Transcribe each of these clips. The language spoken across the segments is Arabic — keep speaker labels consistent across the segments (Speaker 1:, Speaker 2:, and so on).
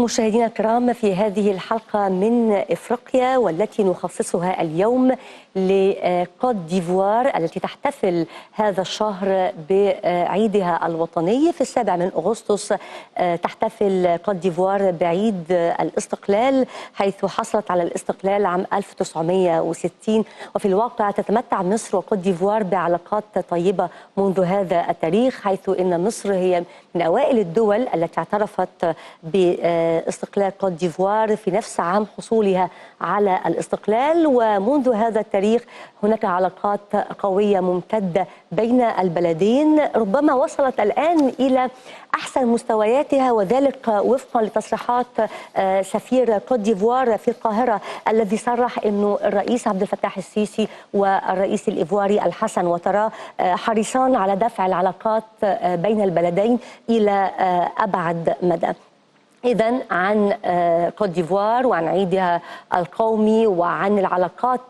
Speaker 1: مشاهدينا الكرام، في هذه الحلقة من إفريقيا والتي نخصصها اليوم لكوت ديفوار التي تحتفل هذا الشهر بعيدها الوطني. في 7 أغسطس تحتفل كوت ديفوار بعيد الاستقلال، حيث حصلت على الاستقلال عام 1960. وفي الواقع تتمتع مصر وكوت ديفوار بعلاقات طيبة منذ هذا التاريخ، حيث إن مصر هي من أوائل الدول التي اعترفت باستقلال كوت ديفوار في نفس عام حصولها على الاستقلال. ومنذ هذا التاريخ هناك علاقات قوية ممتدة بين البلدين، ربما وصلت الآن إلى أحسن مستوياتها، وذلك وفقا لتصريحات سفير كوت ديفوار في القاهرة الذي صرح أنه الرئيس عبد الفتاح السيسي والرئيس الإيفواري الحسن وتراه حريصان على دفع العلاقات بين البلدين إلى أبعد مدى. إذن عن كوت ديفوار وعن عيدها القومي وعن العلاقات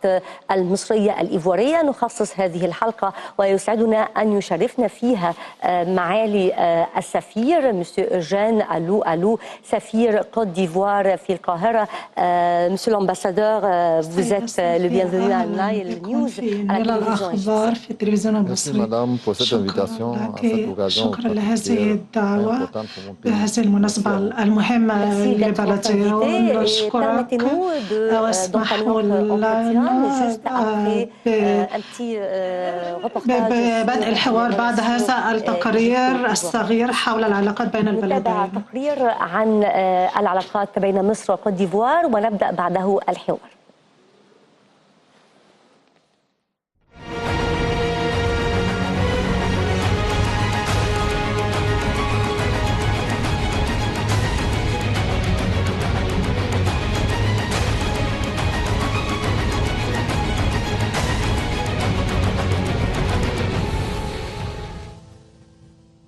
Speaker 1: المصرية الإيفوارية نخصص هذه الحلقة، ويسعدنا أن يشرفنا فيها معالي السفير مسيو إوجين ألو سفير كوت ديفوار في القاهرة. مسيو l'ambassadeur, vous êtes le bienvenu à Nile News, à la
Speaker 2: الأخبار في التلفزيون المصري. شكرا لهذه الدعوة بهذه المناسبة المهمة لبلدي، ونشكرك واسمحوا لنا ببدء الحوار بعد هذا التقرير الصغير حول العلاقات بين البلدين.
Speaker 1: تقرير عن العلاقات بين مصر وكوت ديفوار ونبدأ بعده الحوار.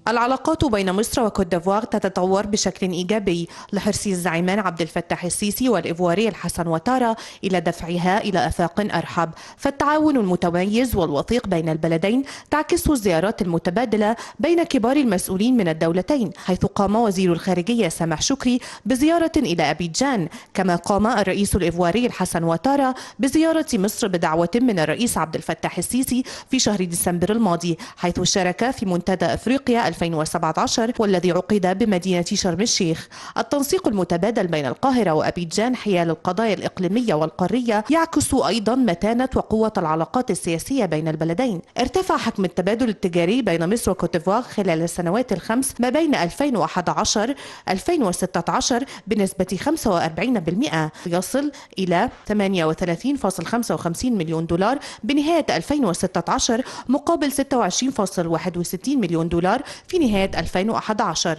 Speaker 3: العلاقات بين مصر وكوت ديفوار تتطور بشكل إيجابي لحرص الزعيمان عبد الفتاح السيسي والإيفواري الحسن وتارا إلى دفعها إلى آفاق أرحب. فالتعاون المتميز والوثيق بين البلدين تعكس الزيارات المتبادلة بين كبار المسؤولين من الدولتين، حيث قام وزير الخارجية سامح شكري بزيارة إلى أبيجان، كما قام الرئيس الإيفواري الحسن وتارا بزيارة مصر بدعوة من الرئيس عبد الفتاح السيسي في شهر ديسمبر الماضي، حيث شارك في منتدى أفريقيا 2017 والذي عقد بمدينة شرم الشيخ. التنسيق المتبادل بين القاهرة وأبيجان حيال القضايا الإقليمية والقارية يعكس أيضا متانة وقوة العلاقات السياسية بين البلدين. ارتفع حجم التبادل التجاري بين مصر وكوت ديفوار خلال السنوات الخمس ما بين 2011-2016 بنسبة 45%، يصل إلى 38.55 مليون دولار بنهاية 2016 مقابل 26.61 مليون دولار في نهاية 2011.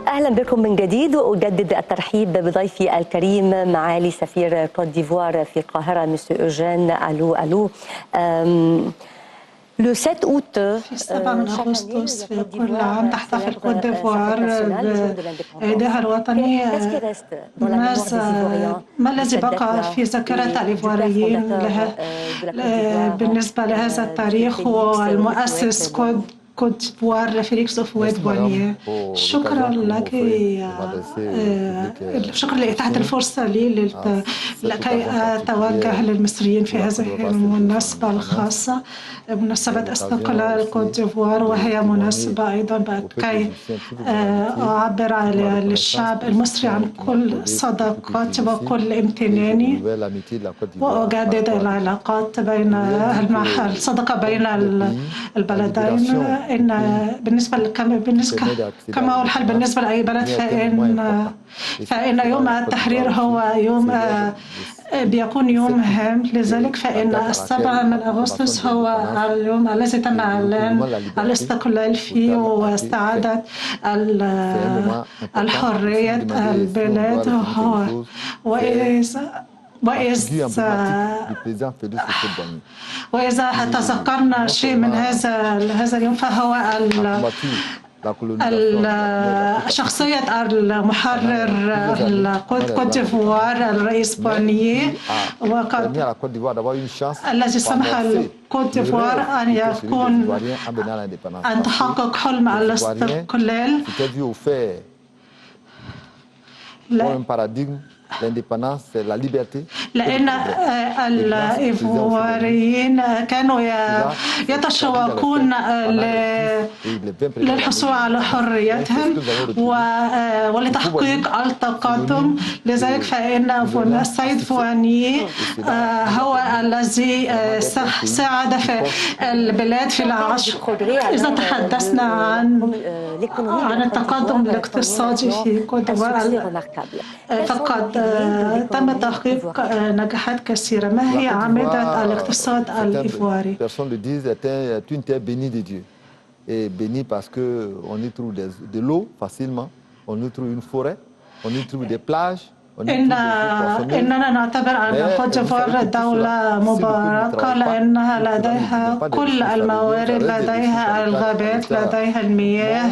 Speaker 1: أهلا بكم من جديد، وأجدد الترحيب بضيفي الكريم معالي سفير كوت ديفوار في القاهرة مسيو إوجين ألو.
Speaker 2: في 7 أغسطس في كل عام تحتفل كوت ديفوار بعيدها الوطني. ما الذي بقى في ذاكرة الإيفواريين بالنسبة لهذا التاريخ؟ هو المؤسس كوت ديفوار فيليكس أوفويد-بوينييه. شكرا لك، شكرا لإتاحة الفرصة لي لكي أتوجه للمصريين في هذه المناسبة الخاصة، مناسبة استقلال كوت ديفوار، وهي مناسبة أيضا كي أعبر للشعب المصري عن كل صداقتي وكل امتناني، وأجدد العلاقات بين الصداقة بين البلدين. إن بالنسبة كما هو الحال بالنسبة لأي بلد، فإن يوم التحرير هو يوم بيكون يوم هام. لذلك فإن 7 من أغسطس هو اليوم الذي تم إعلان الاستقلال فيه واستعادة الحرية البلاد. وإذا تذكرنا شيء من هذا اليوم فهو شخصية المحرر كوت ديفوار الرئيس بونيي، وقد الذي سمح لكوت ديفوار أن تحقق حلم الاستقلال.
Speaker 4: L'indépendance, c'est la liberté.
Speaker 2: لأن الإيفواريين كانوا يتشوقون للحصول على حريتهم ولتحقيق التقدم. لذلك فإن السيد فواني هو الذي ساعد في البلاد في العصر. إذا تحدثنا عن التقدم الاقتصادي في كوت ديفوار فقد تم تحقيق نجاحات كثيرة. ما هي أعمدة الاقتصاد الإيفواري؟
Speaker 4: Personne le dit, c'est une terre bénie de Dieu. Et bénie parce qu'on y trouve de l'eau facilement, on y trouve une forêt, on y trouve des plages.
Speaker 2: إننا نعتبر أن كوت ديفوار دولة مباركة لأنها لديها كل الموارد، لديها الغابات، لديها المياه.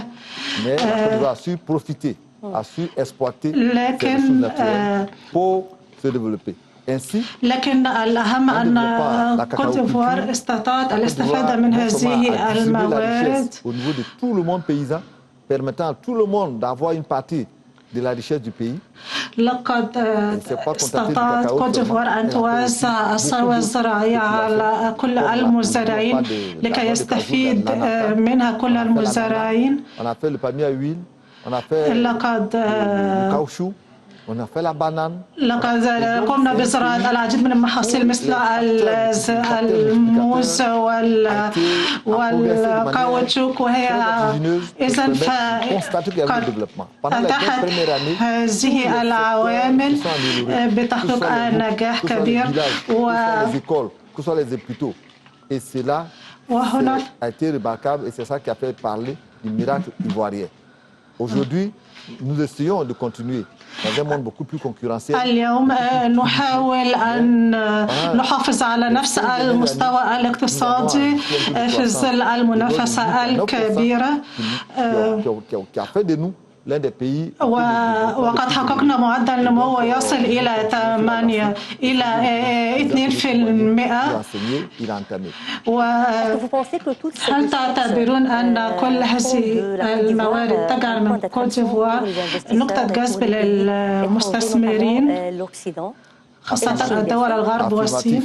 Speaker 4: a su exploiter ces ressources naturelles pour se développer. Ainsi,
Speaker 2: لكن الأهم أن كوت ديفوار استطاعت الاستفادة من هذه الموارد
Speaker 4: au niveau de tout le monde paysan, permettant à tout le monde d'avoir une partie de la richesse du pays.
Speaker 2: لقد استطاعت كوت ديفوار أن توزع الثروة الزراعية على كل المزارعين لكي يستفيد منها كل المزارعين.
Speaker 4: On a fait le palmier à huile. On a fait le caoutchouc, on a fait la banane.
Speaker 2: لقد قمنا بزراعة العديد من المحاصيل مثل الموز والكاوتشوك، وهي إذن فتحت هذه العوامل بتحقيق نجاح كبير.
Speaker 4: Et cela a été remarquable et c'est ça qui a fait parler du miracle ivoirien. Aujourd'hui, nous essayons de continuer dans un monde beaucoup plus concurrentiel.
Speaker 2: اليوم نحاول أن نحافظ على نفس المستوى الاقتصادي في ظل المنافسة الكبيرة. وقد حققنا معدل نمو يصل إلى 8 إلى 2%. وهل تعتبرون أن كل هذه الموارد تجعل من كوت ديفوار نقطة جذب للمستثمرين خاصة الدول الغرب والصين؟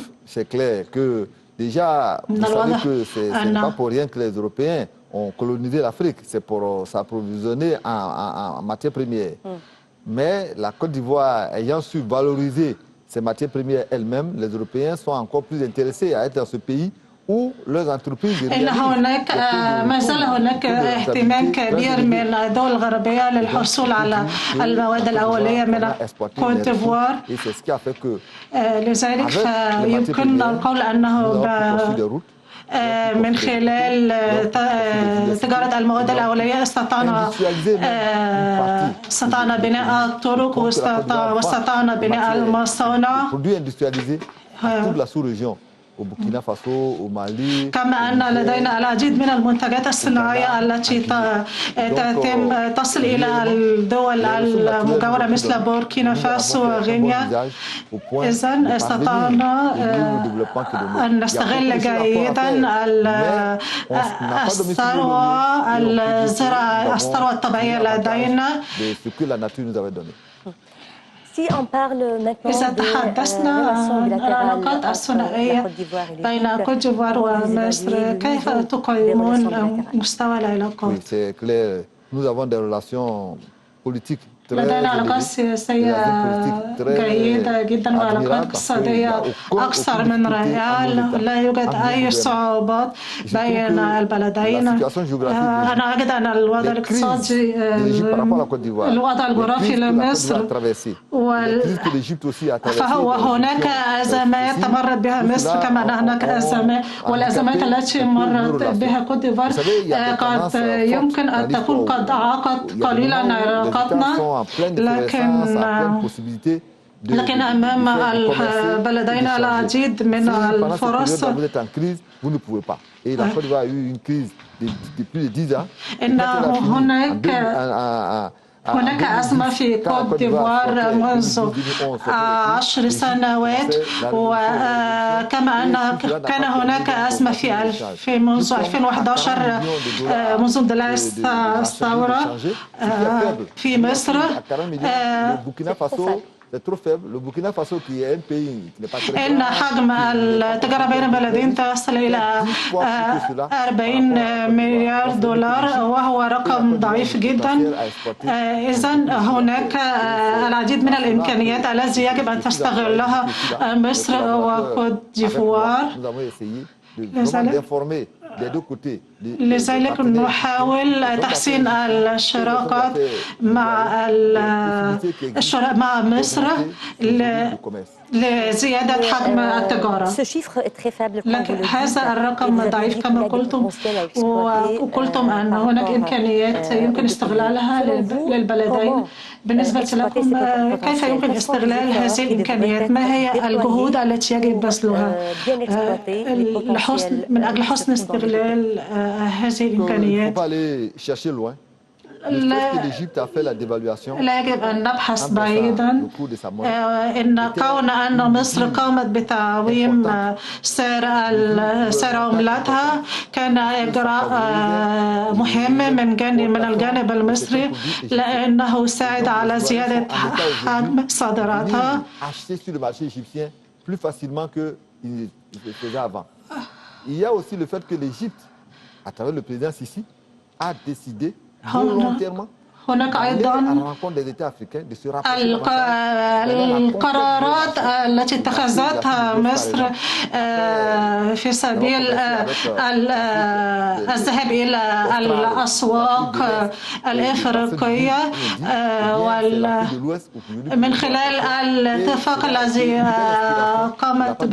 Speaker 4: Déjà, vous savez que ce n'est pas pour rien que les Européens ont colonisé l'Afrique, c'est pour s'approvisionner en matières premières. Mais la Côte d'Ivoire ayant su valoriser ces matières premières elles-mêmes, les Européens sont encore plus intéressés à être dans ce pays où leurs entreprises...
Speaker 2: ما زال هناك اهتمام كبير من الدول الغربية للحصول على المواد الأولية من كوت ديفوار. لذلك فيمكننا القول أنه من خلال تجارة المواد الأولية استطعنا بناء الطرق واستطعنا بناء المصانع. كما أن لدينا العديد من المنتجات الصناعية التي تصل إلى الدول المجاورة مثل بوركينا فاسو وغينيا. إذن استطعنا أن نستغل جيدا الثروة الطبيعية لدينا. إذا تحدثنا عن العلاقات الثنائية بين كوت ديفوار ومصر، كيف تقيمون مستوى العلاقات؟
Speaker 4: Nous avons des relations politiques
Speaker 2: لدينا علاقات سياسية جيدة جدا وعلاقات اقتصادية أكثر من رائعة. لا يوجد أي صعوبات بين البلدين. أنا أجد أن الوضع الاقتصادي الوضع الجغرافي لمصر فهو هناك أزمات تمرت بها مصر كما أن هناك أزمات، والأزمات التي مرت بها كوت ديفوار قد يمكن أن تكون قد أعاقت قليلا علاقاتنا، لكن أمام البلدين العديد من الفرص. إن هناك أزمة في كوت ديفوار منذ 10 سنوات، وكما أن كان هناك أزمة منذ 2011 منذ اندلاع الثورة في مصر. إن حجم التجارة بين البلدين تصل إلى 40 مليار دولار وهو رقم ضعيف جدا. إذن هناك العديد من الإمكانيات التي يجب أن تستغلها مصر وكوت ديفوار. لذلك نحاول تحسين الشراكات مع مصر لزيادة حجم التجارة. لكن هذا الرقم ضعيف كما قلتم، وقلتم أن هناك إمكانيات يمكن استغلالها للبلدين. بالنسبة لكم كيف يمكن استغلال هذه الإمكانيات؟ ما هي الجهود التي يجب بذلها من أجل حسن استغلال هذه الإمكانيات؟ لا يجب أن نبحث بعيدا. إن كون أن مصر قامت بتعويم سعر عملتها كان إجراء مهم من الجانب المصري، لأنه ساعد على زيادة حجم صادراتها.
Speaker 4: Il y a aussi le fait que l'Égypte, à travers le président Sisi, a décidé volontairement
Speaker 2: هناك أيضا القرارات التي اتخذتها مصر في سبيل الذهاب إلى الأسواق الإفريقية من خلال الاتفاق الذي قامت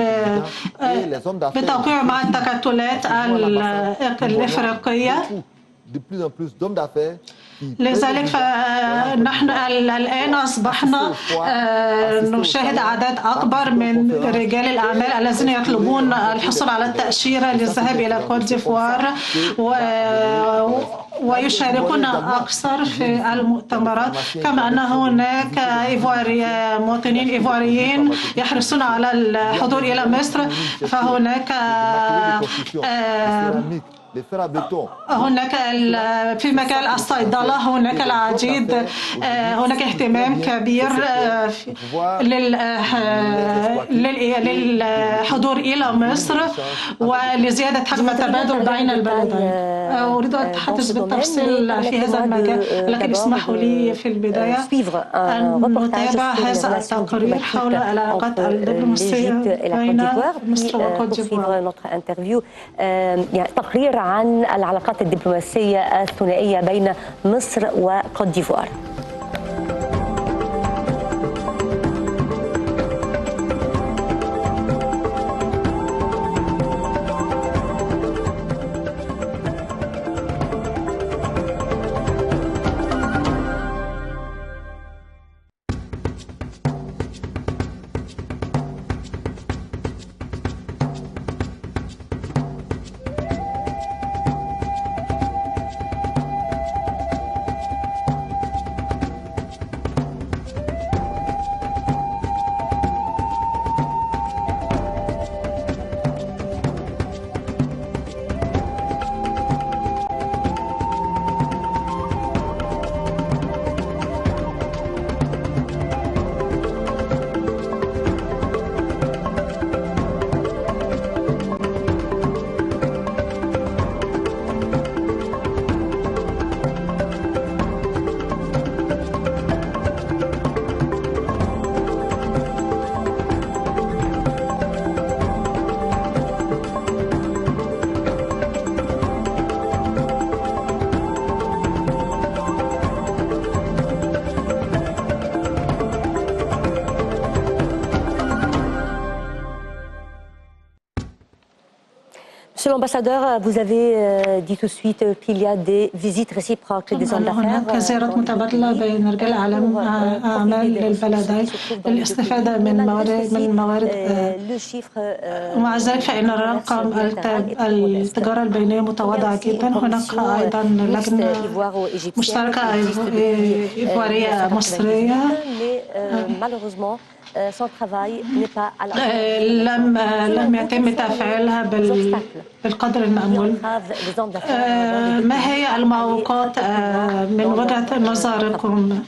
Speaker 2: بالتوقيع مع التكتلات الإفريقية. لذلك فنحن الآن أصبحنا نشاهد أعداد أكبر من رجال الأعمال الذين يطلبون الحصول على التأشيرة للذهاب إلى كوت ديفوار ويشاركون أكثر في المؤتمرات. كما أن هناك مواطنين إيفواريين يحرصون على الحضور إلى مصر، فهناك في مجال الصيدلة هناك العديد، هناك اهتمام كبير للحضور إلى مصر ولزيادة حجم التبادل بين البلدين. أريد أن أتحدث بالتفصيل في هذا المجال، لكن اسمحوا لي في البداية أن نتابع هذا التقرير حول العلاقات الدبلوماسية بين مصر وكوت ديفوار.
Speaker 1: تقرير عن العلاقات الدبلوماسية الثنائية بين مصر وكوت ديفوار. Monsieur l'ambassadeur, vous avez dit tout de suite qu'il y a des visites réciproques des hommes d'affaires.
Speaker 2: هناك زيارات متبادلة بين رجال أعمال للبلدين للاستفادة من موارد ومع ذلك فإن الرقم التجارة البينية متواضعة جدا. هناك أيضا لجنة مشتركة إيفوارية مصرية لم يتم تفعيلها بالقدر المأمول. ما هي المعوقات من وجهة نظركم؟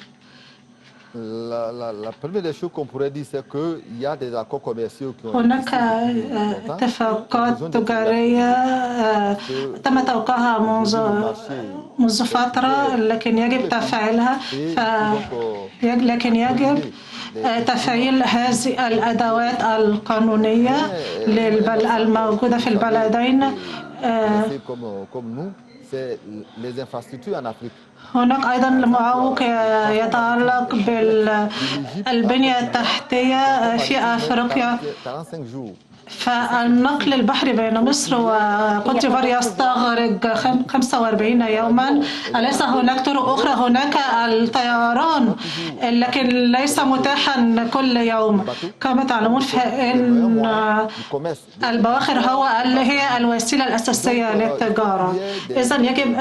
Speaker 4: La première des choses qu'on pourrait dire, c'est qu'il y a des accords commerciaux qui ont
Speaker 2: هناك اتفاقات تجارية تم توقيعها منذ فترة، لكن يجب تفعيلها لكن يجب تفعيل هذه الأدوات القانونية الموجودة في البلدين. هناك أيضا معوق يتعلق بالبنية التحتية في أفريقيا، فالنقل البحري بين مصر وكوت ديفوار يستغرق 45 يوما. أليس هناك طرق أخرى؟ هناك الطيران لكن ليس متاحا كل يوم. كما تعلمون فإن البواخر هي الوسيلة الأساسية للتجارة. إذن يجب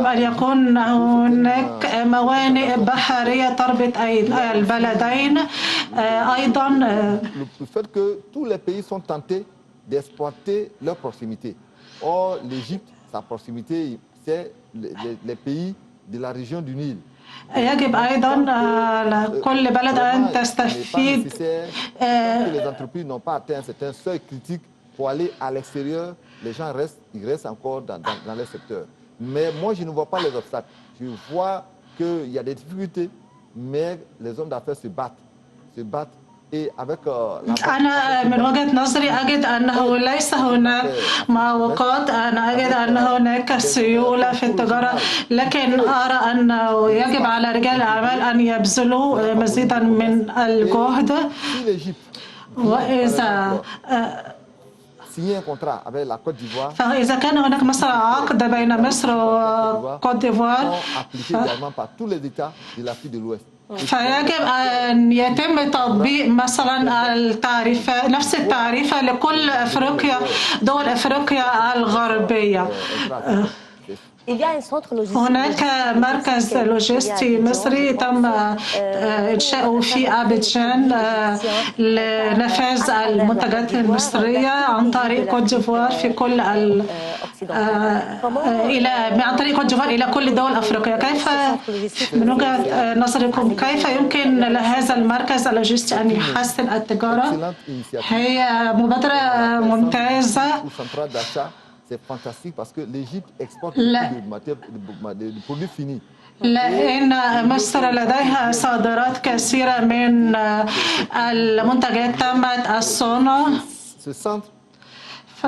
Speaker 2: أن يكون هناك موانئ بحرية تربط البلدين. أيضا
Speaker 4: le fait que tous les pays sont tentés d'exploiter leur proximité. Or, l'Égypte, sa proximité, c'est les pays de la région du Nil.
Speaker 2: يجب أيضا على كل بلد أن تستفيد.
Speaker 4: Les entreprises n'ont pas atteint un certain seuil critique pour aller à l'extérieur. Les gens ils restent encore dans leur secteur. Mais moi, je ne vois pas les obstacles. Je vois qu'il y a des difficultés, mais les hommes d'affaires se battent. Et avec
Speaker 2: أنا من وجهة نظري أجد أنه ليس هناك معوقات. أنا أجد أن هناك سيولة في التجارة، لكن أرى أنه يجب على رجال الأعمال أن يبذلوا مزيدا من الجهد. وإذا فإذا كان هناك مثلا عقد بين مصر وكوت ديفوار فيجب أن يتم تطبيق مثلا التعريفة، نفس التعريفة لكل أفريقيا، دول أفريقيا الغربية. هناك مركز لوجستي مصري تم إنشاؤه في أبيجان لنفاذ المنتجات المصرية عن طريق كوت ديفوار في كل عن طريق كوت ديفوار إلى كل دول أفريقيا. كيف من وجهة نظركم كيف يمكن لهذا المركز اللوجستي أن يحسن التجارة؟ هي مبادرة ممتازة.
Speaker 4: C'est fantastique parce que l'Égypte exporte des produits finis.
Speaker 2: لأن مصر لديها صادرات كثيرة من المنتجات تمت الصنع.
Speaker 4: Ce centre, on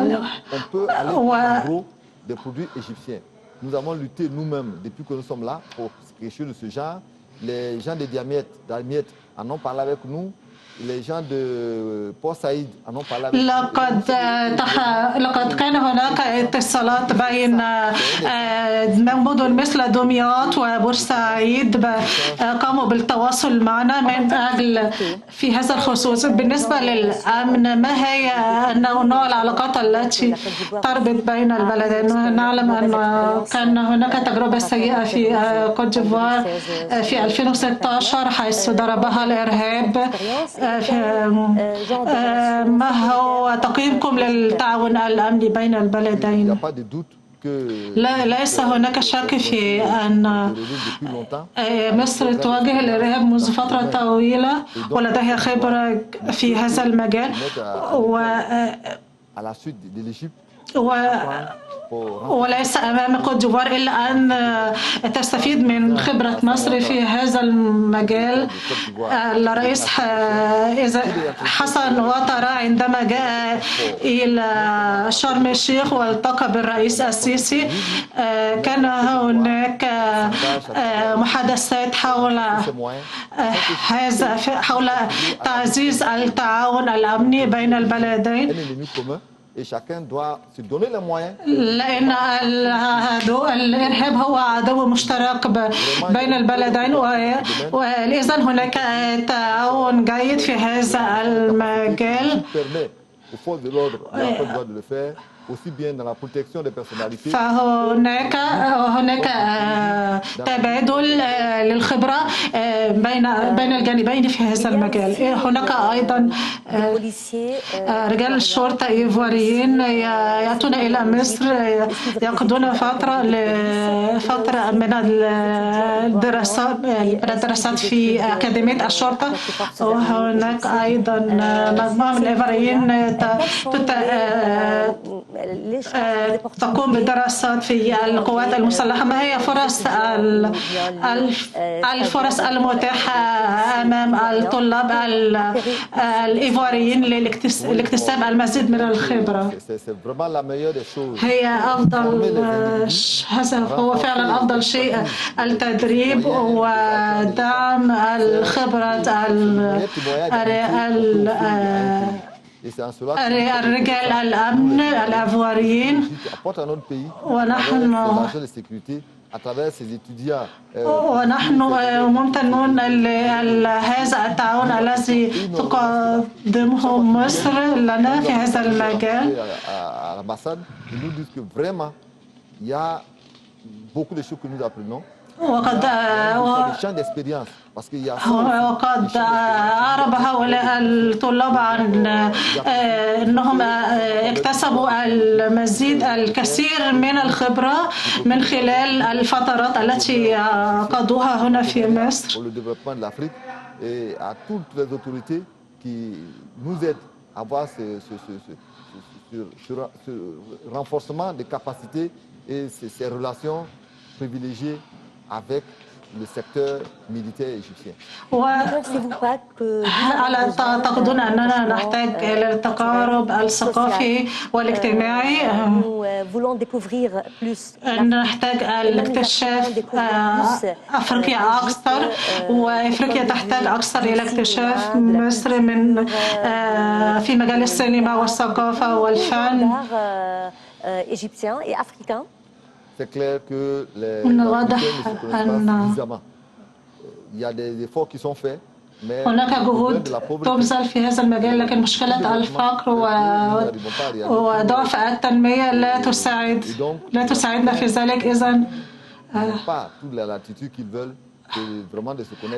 Speaker 4: peut aller en gros des produits égyptiens. Nous avons lutté nous-mêmes depuis que nous sommes là pour quelque chose de ce genre. Les gens de Damiette en ont parlé avec nous. Les gens de Port Saïd en ont parlé avec
Speaker 2: لقد كان هناك اتصالات بين مدن مثل دمياط وبورسعيد قاموا بالتواصل معنا من أجل في هذا الخصوص. بالنسبة للأمن، ما هي نوع العلاقات التي تربط بين البلدين؟ نعلم أن كان هناك تجربة سيئة في كوت ديفوار في 2016 حيث ضربها الإرهاب. ما هو تقييمكم للتعاون الأمني بين البلدين؟ ليس هناك شك في أن مصر تواجه الإرهاب منذ فترة طويلة ولديها خبرة في هذا المجال. وليس أمام كوت ديفوار إلا أن تستفيد من خبرة مصر في هذا المجال. الرئيس حسن وطرة عندما جاء إلى شرم الشيخ والتقى بالرئيس السيسي كان هناك محادثات حول تعزيز التعاون الأمني بين البلدين، لأن الإرهاب هو عدو مشترك بين البلدين، وإذا هناك تعاون جيد في هذا المجال. فهناك تبادل للخبرة بين الجانبين في هذا المجال. هناك أيضا رجال الشرطة إيفواريين يأتون إلى مصر يقضون فترة من الدراسات في أكاديمية الشرطة، وهناك أيضا مجموعة من الإيفواريين تقوم بالدراسات في القوات المسلحة. ما هي الفرص المتاحة أمام الطلاب الإيفواريين لاكتساب المزيد من الخبرة؟ هذا هو فعلا أفضل شيء، التدريب ودعم الخبرة الرجال الأمن الإيفواريين. ونحن ممتنون لهذا التعاون الذي تقدمه مصر لنا في هذا المجال. وقد أعرب هؤلاء الطلاب عن أنهم اكتسبوا الكثير من الخبرة من خلال الفترات التي قضوها هنا في مصر. ألا تعتقدون أننا نحتاج إلى التقارب الثقافي والاجتماعي؟ نحتاج الاكتشاف أفريقيا أكثر، وأفريقيا تحتاج أكثر إلى اكتشاف مصر في مجال السينما والثقافة والفن. من الواضح أن هناك جهود تبذل في هذا المجال، لكن مشكلة الفقر وضعف التنمية لا تساعدنا في ذلك. إذن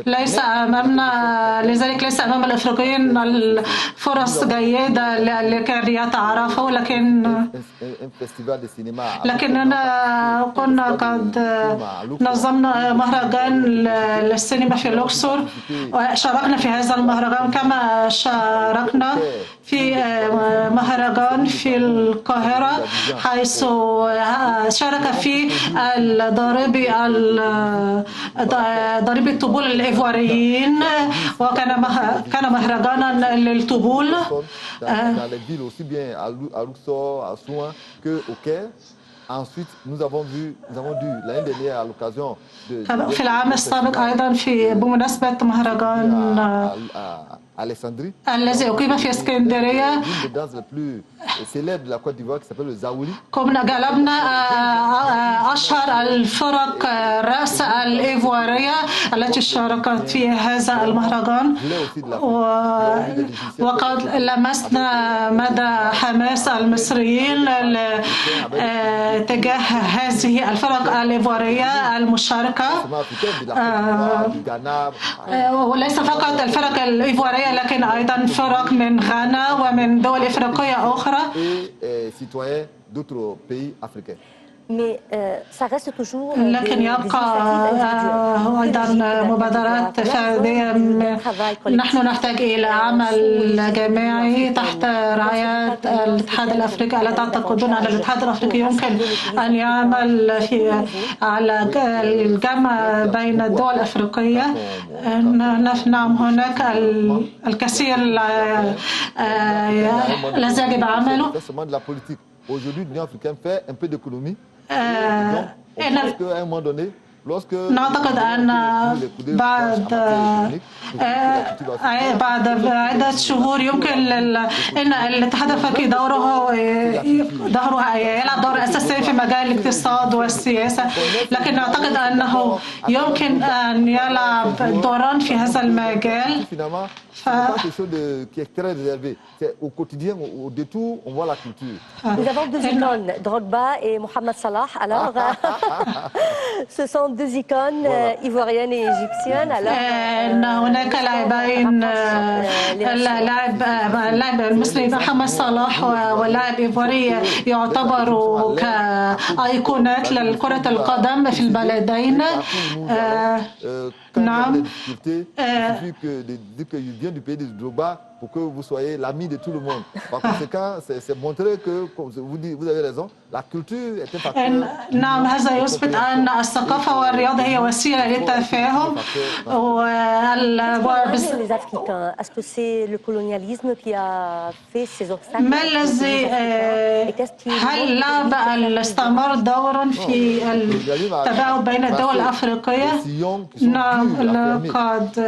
Speaker 2: ليس أمامنا، لذلك ليس أمام الأفريقيين الفرص جيدة لكي يتعرفوا، لكننا كنا قد نظمنا مهرجان للسينما في الأقصر وشاركنا في هذا المهرجان، كما شاركنا في مهرجان في القاهرة حيث شارك فيه ضريبي الطبول الإيفواريين، وكان مهرجانا للطبول. في العام السابق أيضا بمناسبة مهرجان الذي أقيم في اسكندرية كنا جلبنا أشهر الفرق الرقص الإيفوارية التي شاركت في هذا المهرجان، وقد لمسنا مدى حماس المصريين تجاه هذه الفرق الإيفوارية المشاركة، وليس فقط الفرق الإيفوارية لكن أيضا فرق من غانا ومن دول إفريقية أخرى. لكن يبقى أيضا مبادرات فردية. نحن نحتاج إلى عمل جماعي تحت رعاية الاتحاد الأفريقي. ألا تعتقدون أن الاتحاد الأفريقي يمكن أن يعمل على الجمع بين الدول الأفريقية؟ نعم، هناك الكثير الذي يجب عمله. نعتقد أن بعد عدة شهور يمكن أن الاتحاد الأفريقي دوره يلعب دور أساسي في مجال الاقتصاد والسياسة، لكن نعتقد أنه يمكن أن يلعب دورا في هذا المجال.
Speaker 1: Nous avons deux icônes, Drogba et Mohamed Salah. Alors, ce sont deux icônes ivoiriennes et égyptiennes.
Speaker 2: هناك لاعبين، اللاعب المصري محمد صلاح واللاعب الإيفواري يعتبروا كأيقونات لكرة القدم في البلدين. نعم.
Speaker 4: Pour que vous soyez l'ami de tout le monde. Par conséquent, c'est montrer que, comme vous avez raison, la culture est un facteur.
Speaker 2: نعم، هذا يثبت أن الثقافة والرياضة هي وسيلة للتفاهم.
Speaker 1: Les Africains, est-ce que c'est le colonialisme qui a fait ces obstacles?
Speaker 2: ما الذي هل لعب الاستعمار دورا في التباعد بين الدول الأفريقية؟ نعم، لقد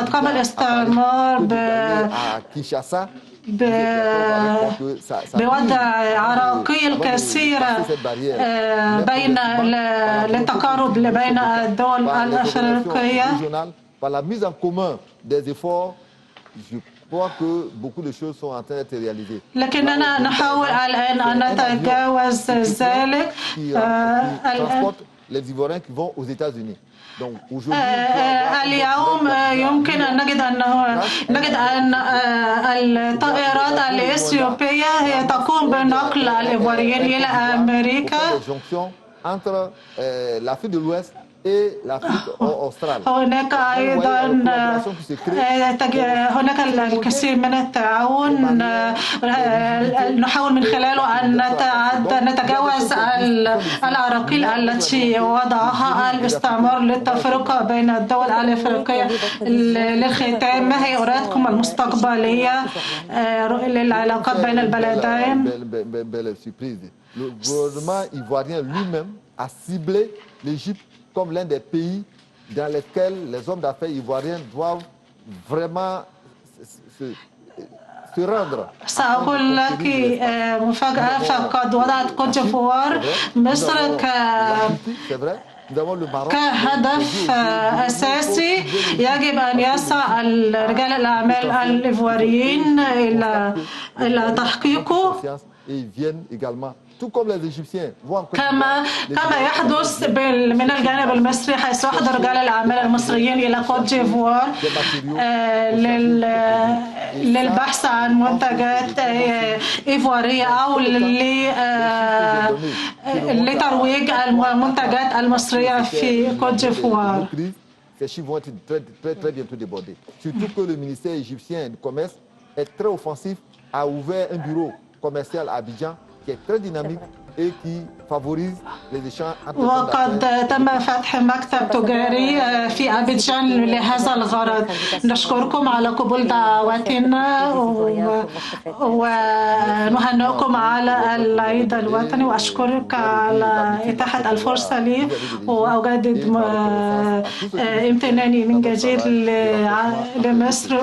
Speaker 2: قام الاستعمار بوضع عراقيل كثيرة بين للتقارب بين الدول الأفريقية. لكننا نحاول الآن أن نتجاوز ذلك. اليوم يمكن أن نجد أن الطائرات الإثيوبية هي تقوم بنقل الإيفواريين إلى أمريكا. هناك أيضا هناك الكثير من التعاون نحاول من خلاله أن نتجاوز العراقيل التي وضعها الاستعمار للتفرقة بين الدول الأفريقية. للختام، ما هي أوراقكم المستقبلية للعلاقات بين البلدين؟
Speaker 4: Le gouvernement ivoirien lui-même a ciblé l'Égypte comme l'un des pays dans lesquels les hommes d'affaires ivoiriens doivent vraiment se rendre.
Speaker 2: سأقول لك مفاجأة، فقد وضعت كوت ديفوار مصر كهدف أساسي. يجب أن يسعى رجال الأعمال الإيفواريين إلى تحقيقه، كما يحدث من الجانب المصري، حيث يحضر رجال الأعمال المصريين إلى كوت ديفوار للبحث عن منتجات إيفوارية أو لترويج المنتجات المصرية في كوت ديفوار.
Speaker 4: Ces chiffres vont être très bientôt débordés. Surtout que le ministère égyptien du commerce est très offensif, a ouvert un bureau commercial à Abidjan qui est très dynamique et qui favorise les échanges entre les
Speaker 2: وقد تم فتح مكتب تجاري في أبيجان لهذا الغرض. نشكركم على قبول دعوتنا ونهنئكم على العيد الوطني، وأشكرك على إتاحة الفرصة لي، وأجدد امتناني من جديد لمصر.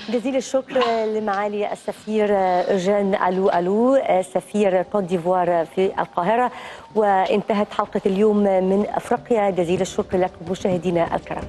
Speaker 1: جزيل الشكر لمعالي السفير أوجين ألو سفير كوت ديفوار في القاهرة. وانتهت حلقة اليوم من أفريقيا. جزيل الشكر لكم مشاهدينا الكرام.